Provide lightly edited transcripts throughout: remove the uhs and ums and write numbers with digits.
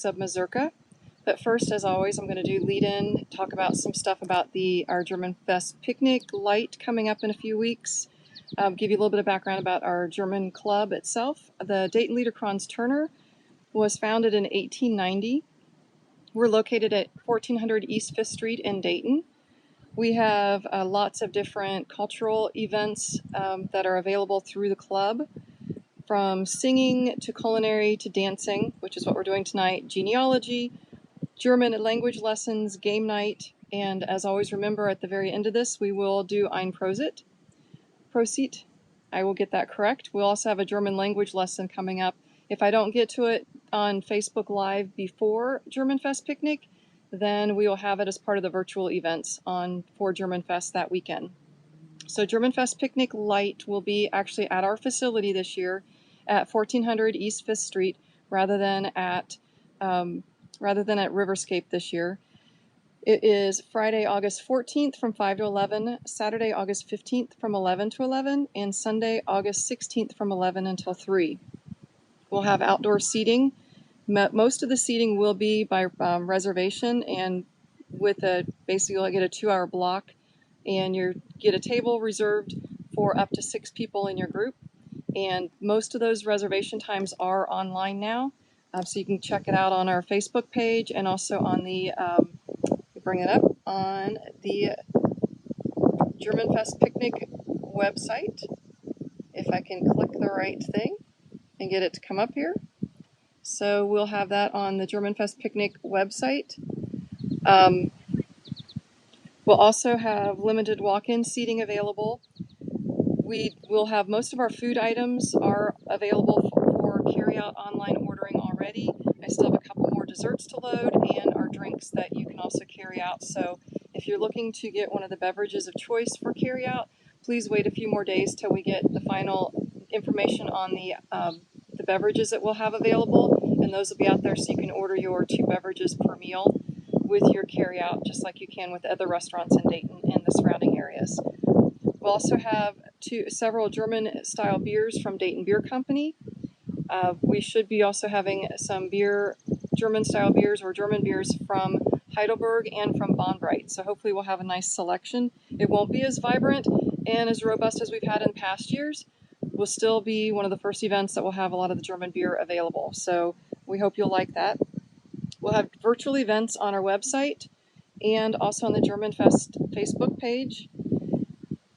of Mazurka. But first, as always, I'm going to do lead in, talk about some stuff about our German Fest picnic light coming up in a few weeks. Give you a little bit of background about our German club itself. The Dayton Liederkranz Turner was founded in 1890. We're located at 1400 East 5th Street in Dayton. We have lots of different cultural events that are available through the club, from singing to culinary to dancing, which is what we're doing tonight, genealogy, German language lessons, game night, and as always, remember at the very end of this, we will do Ein Prosit. Prosit. I will get that correct. We'll also have a German language lesson coming up. If I don't get to it on Facebook Live before German Fest Picnic, then we will have it as part of the virtual events for German Fest that weekend. So German Fest Picnic Light will be actually at our facility this year at 1400 East 5th Street rather than at Riverscape this year. It is Friday, August 14th from 5 to 11, Saturday, August 15th from 11 to 11, and Sunday, August 16th from 11 until 3. We'll have outdoor seating. Most of the seating will be by reservation, and basically you'll get a 2-hour block, and you get a table reserved for up to 6 people in your group. And most of those reservation times are online now, so you can check it out on our Facebook page and also on bring it up on the German Fest Picnic website. If I can click the right thing and get it to come up here. So we'll have that on the German Fest Picnic website. We'll also have limited walk-in seating available. We will have most of our food items are available for carry-out online ordering already. I still have a couple more desserts to load and our drinks that you can also carry out. So if you're looking to get one of the beverages of choice for carry-out, please wait a few more days till we get the final information on the beverages that we'll have available, and those will be out there so you can order your 2 beverages per meal with your carry-out, just like you can with other restaurants in Dayton and the surrounding areas. We'll also have several German-style beers from Dayton Beer Company. We should be also having some German-style beers or German beers from Heidelberg and from Bonbright. So hopefully we'll have a nice selection. It won't be as vibrant and as robust as we've had in past years. We'll still be one of the first events that will have a lot of the German beer available. So we hope you'll like that. We'll have virtual events on our website and also on the German Fest Facebook page.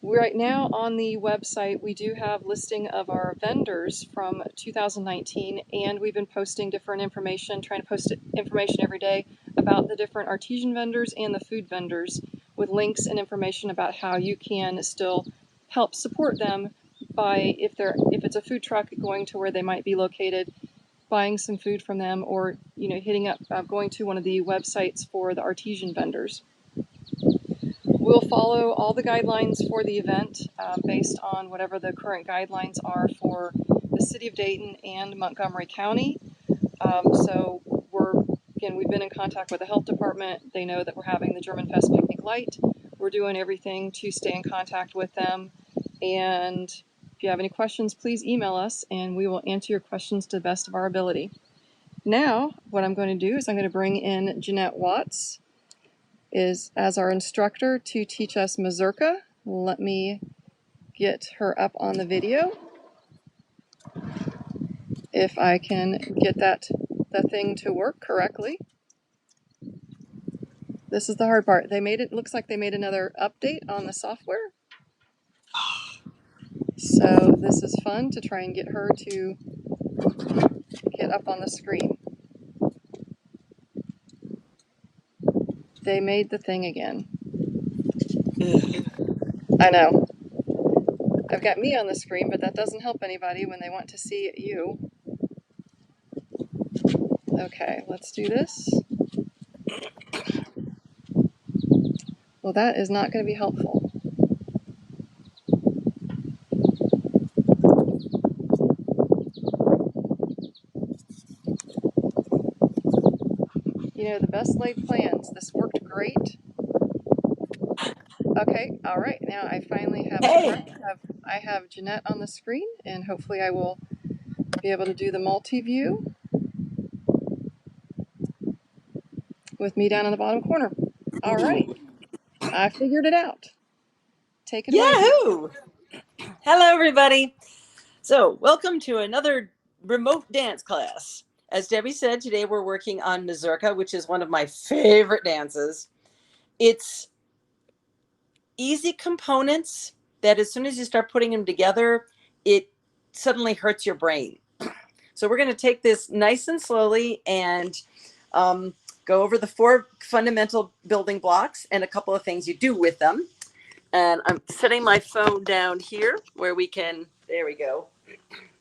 Right now on the website, we do have listing of our vendors from 2019, and we've been posting different information, trying to post information every day about the different artisan vendors and the food vendors with links and information about how you can still help support them by, if it's a food truck, going to where they might be located, buying some food from them, or hitting up, going to one of the websites for the artisan vendors. We'll follow all the guidelines for the event based on whatever the current guidelines are for the City of Dayton and Montgomery County. So we've been in contact with the health department. They know that we're having the German Fest Picnic Light. We're doing everything to stay in contact with them. And if you have any questions, please email us and we will answer your questions to the best of our ability. Now, what I'm going to do is I'm going to bring in Jeanette Watts as our instructor to teach us Mazurka. Let me get her up on the video. If I can get the thing to work correctly. This is the hard part. Looks like they made another update on the software. So this is fun to try and get her to get up on the screen. They made the thing again. I know. I've got me on the screen, but that doesn't help anybody when they want to see you. Okay, let's do this. Well, that is not going to be helpful. The best laid plans. This worked great. Okay, all right. Now I finally have Jeanette on the screen, and hopefully I will be able to do the multi-view. with me down in the bottom corner. All right, I figured it out. Take it away. Yahoo! Hello, everybody. So, welcome to another remote dance class. As Debbie said, today we're working on Mazurka, which is one of my favorite dances. It's easy components that as soon as you start putting them together, it suddenly hurts your brain. So we're going to take this nice and slowly and go over the 4 fundamental building blocks and a couple of things you do with them. And I'm setting my phone down here where we can, there we go.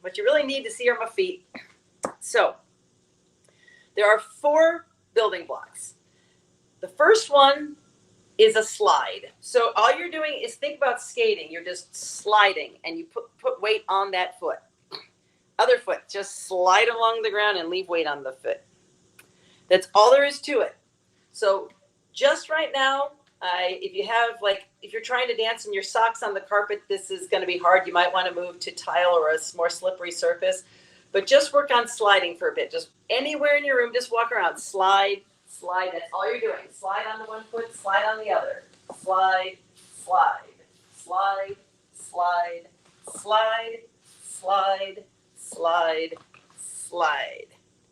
What you really need to see are my feet. So there are 4 building blocks. The first one is a slide. So all you're doing is think about skating. You're just sliding and you put weight on that foot. Other foot, just slide along the ground and leave weight on the foot. That's all there is to it. So just right now, if you're trying to dance and your socks on the carpet, this is going to be hard. You might want to move to tile or a more slippery surface, but just work on sliding for a bit. Just anywhere in your room, just walk around, slide, slide. That's all you're doing. Slide on the one foot, slide on the other. Slide, slide, slide, slide, slide, slide, slide, slide.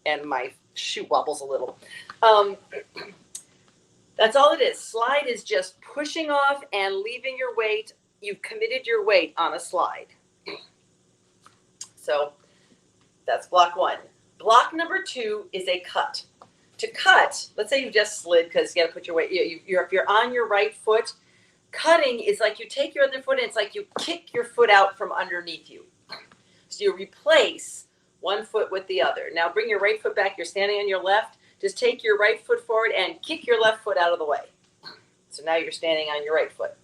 And my shoe wobbles a little. That's all it is. Slide is just pushing off and leaving your weight. You've committed your weight on a slide. So that's block 1. Block number 2 is a cut. To cut, let's say you just slid because you got to put your weight. If you're on your right foot, cutting is like you take your other foot and it's like you kick your foot out from underneath you. So you replace one foot with the other. Now bring your right foot back. You're standing on your left. Just take your right foot forward and kick your left foot out of the way. So now you're standing on your right foot.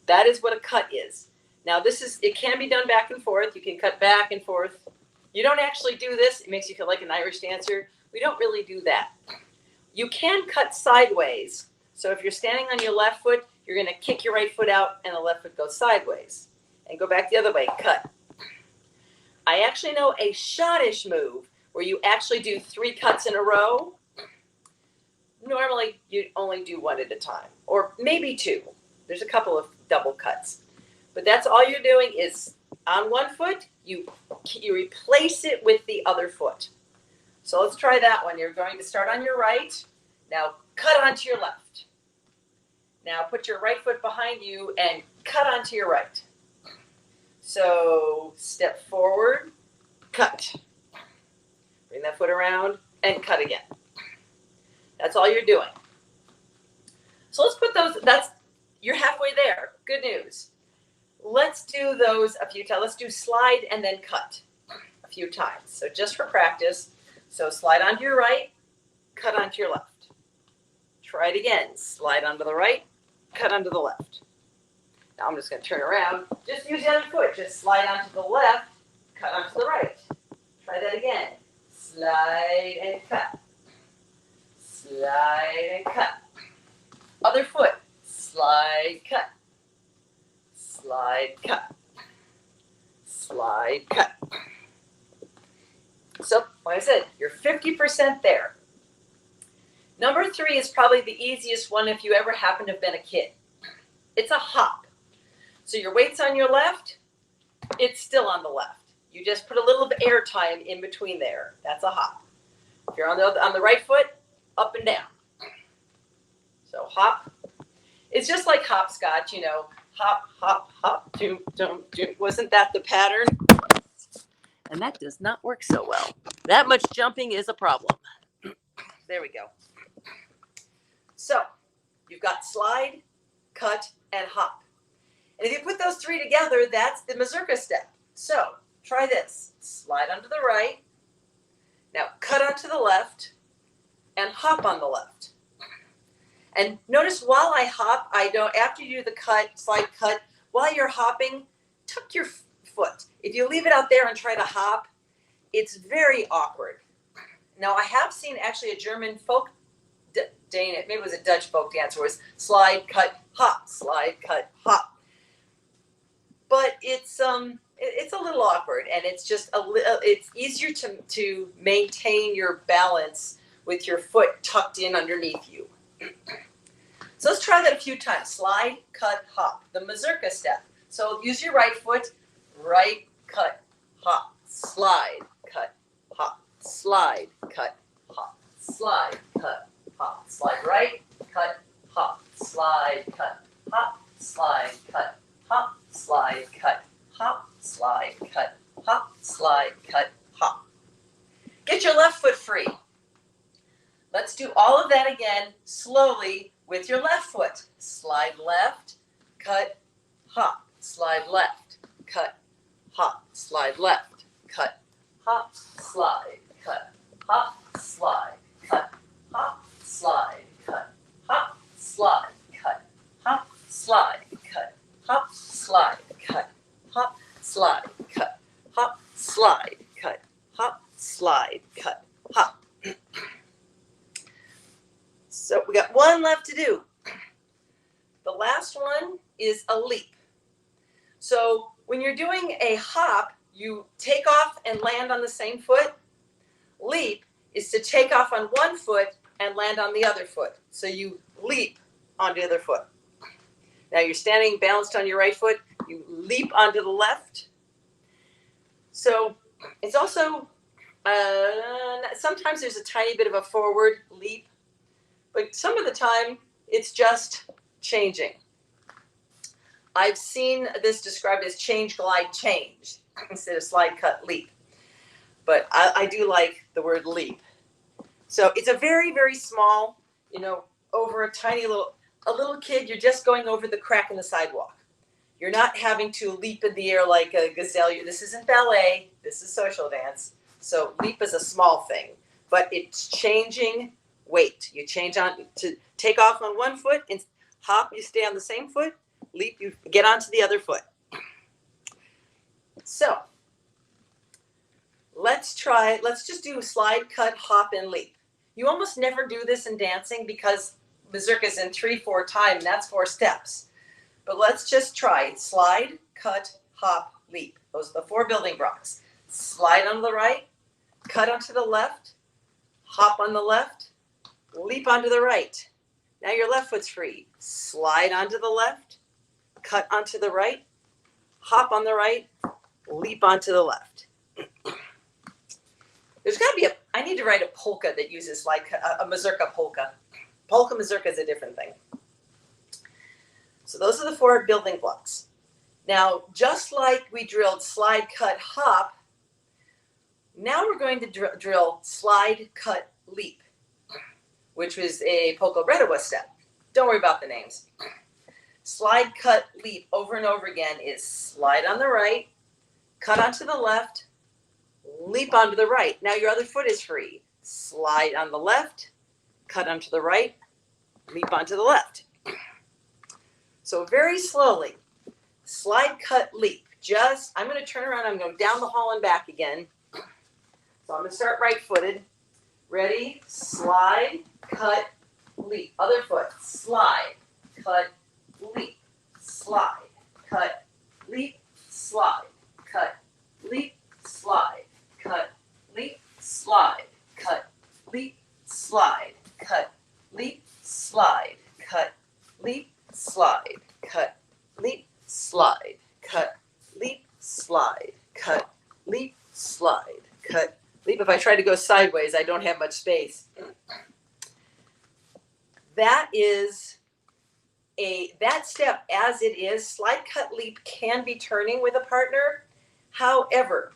That is what a cut is. Now it can be done back and forth. You can cut back and forth. You don't actually do this. It makes you feel like an Irish dancer. We don't really do that. You can cut sideways. So if you're standing on your left foot, you're going to kick your right foot out and the left foot goes sideways. And go back the other way, cut. I actually know a schottisch move where you actually do 3 cuts in a row. Normally, you only do 1 at a time, or maybe 2. There's a couple of double cuts. But that's all you're doing is on one foot, you replace it with the other foot. So let's try that one. You're going to start on your right. Now cut onto your left. Now put your right foot behind you and cut onto your right. So step forward, cut. Bring that foot around and cut again. That's all you're doing. So let's put those, you're halfway there. Good news. Let's do those a few times. Let's do slide and then cut a few times. So just for practice. So slide onto your right, cut onto your left. Try it again. Slide onto the right, cut onto the left. Now I'm just going to turn around. Just use the other foot. Just slide onto the left, cut onto the right. Try that again. Slide and cut. Slide and cut. Other foot. Slide, cut. Slide, cut. Slide, cut. So, like I said, you're 50% there. Number 3 is probably the easiest one if you ever happen to have been a kid. It's a hop. So your weight's on your left, it's still on the left. You just put a little bit of air time in between there. That's a hop. If you're on the right foot, up and down. So hop. It's just like hopscotch, hop, hop, hop, doom, doom, doom. Wasn't that the pattern? And that does not work so well. That much jumping is a problem. There we go. So you've got slide, cut, and hop. And if you put those 3 together, that's the Mazurka step. So try this. Slide onto the right. Now cut onto the left and hop on the left. And notice while I hop, after you do the cut, slide, cut, while you're hopping, tuck your foot. If you leave it out there and try to hop, it's very awkward. Now I have seen actually a German folk, maybe it was a Dutch folk dance where it was slide, cut, hop, slide, cut, hop. But it's a little awkward, and it's just it's easier to maintain your balance with your foot tucked in underneath you. So let's try that a few times. Slide, cut, hop. The Mazurka step. So use your right foot, right, cut, hop. Slide, cut, hop. Slide, cut, hop. Slide, cut, hop. Slide right, cut, hop. Slide, cut, hop. Slide, cut, hop. Slide, cut, hop. Slide, cut, hop. Slide, cut, hop. Get your left foot free. Let's do all of that again slowly with your left foot. Slide left, cut, hop. Slide left, cut, hop. Slide left, cut, hop. Slide, cut, hop. Slide, cut, hop. Slide, cut, hop. Slide, cut, hop. Slide, cut, hop. Slide, cut, hop. Slide, cut, hop. Slide, cut, hop. Slide, cut, hop. So we got one left to do. The last one is a leap. So when you're doing a hop, you take off and land on the same foot. Leap is to take off on one foot and land on the other foot. So you leap onto the other foot. Now you're standing balanced on your right foot. You leap onto the left. So it's also, sometimes there's a tiny bit of a forward leap, but some of the time it's just changing. I've seen this described as change, glide, change instead of slide, cut, leap. But I do like the word leap. So it's a very, very small, over a tiny little kid, you're just going over the crack in the sidewalk. You're not having to leap in the air like a gazelle. This isn't ballet. This is social dance. So leap is a small thing, but it's changing weight. You change on to take off on one foot and hop, you stay on the same foot. Leap, you get onto the other foot. So let's just do slide, cut, hop, and leap. You almost never do this in dancing because Mazurka is in 3/4 time, and that's 4 steps. But let's just try slide, cut, hop, leap. Those are the 4 building blocks. Slide on the right, cut onto the left, hop on the left, leap onto the right. Now your left foot's free. Slide onto the left, cut onto the right, hop on the right, leap onto the left. There's got to be I need to write a polka that uses like a Mazurka polka. Polka Mazurka is a different thing. So those are the 4 building blocks. Now, just like we drilled slide, cut, hop, now we're going to drill slide, cut, leap, which was a polka redowa step. Don't worry about the names. Slide, cut, leap over and over again is slide on the right, cut onto the left, leap onto the right. Now your other foot is free. Slide on the left, cut onto the right, leap onto the left. So very slowly, slide, cut, leap. I'm going to turn around. I'm going down the hall and back again. So I'm going to start right-footed. Ready? Slide, cut, leap. Other foot. Slide, cut, leap. Slide, cut, leap. Slide, cut, leap. Slide, cut, leap. Slide, cut, leap. Slide, cut, leap. Slide, cut, leap. Slide, cut, leap. Slide, cut, leap. Slide, cut, leap. Slide, cut, leap. If I try to go sideways, I don't have much space. That step as it is. Slide, cut, leap can be turning with a partner. However,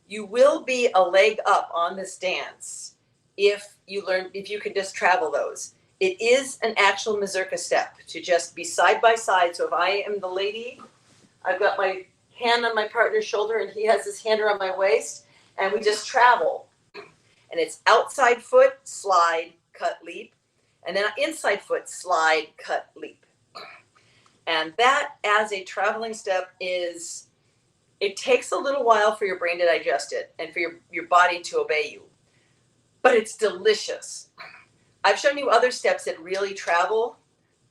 you will be a leg up on this dance if you can just travel those. It is an actual Mazurka step to just be side by side. So if I am the lady, I've got my hand on my partner's shoulder and he has his hand around my waist, and we just travel. And it's outside foot, slide, cut, leap, and then inside foot, slide, cut, leap. And that as a traveling step it takes a little while for your brain to digest it and for your body to obey you. But it's delicious. I've shown you other steps that really travel.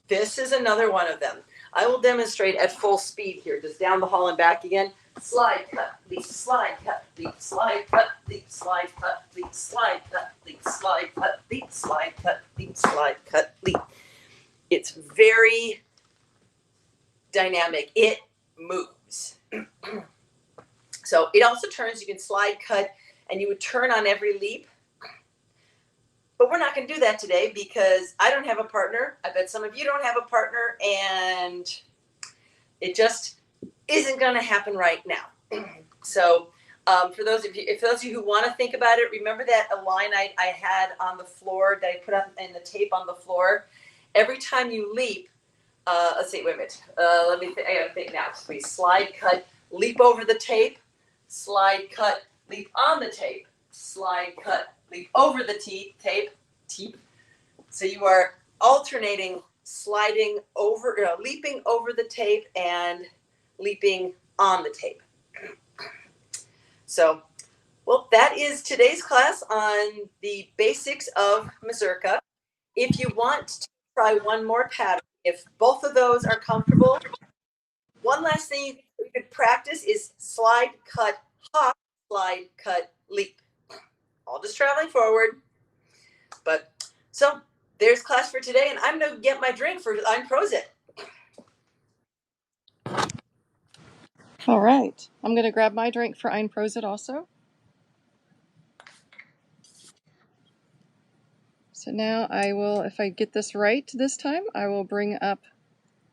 This is another one of them. I will demonstrate at full speed here, just down the hall and back again. Slide, cut, leap, slide, cut, leap, slide, cut, leap, slide, cut, leap, slide, cut, leap, slide, cut, leap, slide, cut, leap, slide, cut, leap. It's very dynamic. It moves. So it also turns. You can slide, cut, and you would turn on every leap. But we're not going to do that today because I don't have a partner. I bet some of you don't have a partner, and it just isn't going to happen right now. So for those of you who want to think about it, remember that a line I had on the floor that I put up in the tape on the floor. Every time you leap, let's see, wait a minute. Let me think. I gotta think now. Please slide, cut, leap over the tape, slide, cut, leap on the tape, slide, cut, leap over the tape. So you are alternating sliding over, leaping over the tape and leaping on the tape. So, well, that is today's class on the basics of Mazurka. If you want to try one more pattern, if both of those are comfortable, one last thing you could practice is slide, cut, hop, slide, cut, leap. All just traveling forward. But so there's class for today, and I'm going to get my drink for Untitled. All right. I'm going to grab my drink for Untitled also. So now I will, if I get this right this time, I will bring up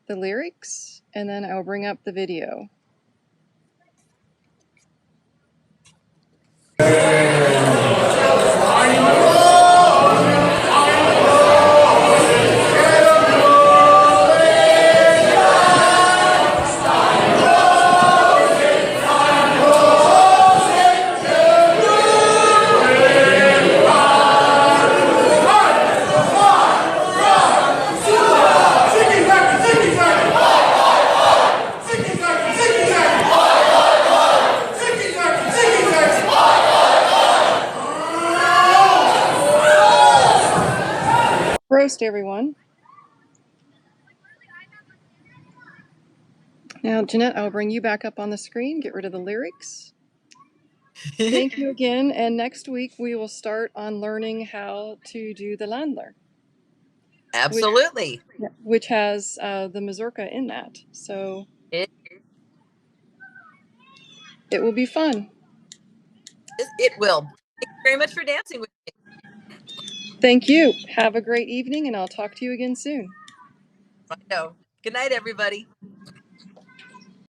the lyrics, and then I will bring up the video. Roast, everyone. Now, Jeanette, I'll bring you back up on the screen. Get rid of the lyrics. Thank you again. And next week, we will start on learning how to do the Landler. Absolutely. Which has the Mazurka in that. So it will be fun. It will. Thank you very much for dancing with me. Thank you. Have a great evening, and I'll talk to you again soon. I know. Good night, everybody.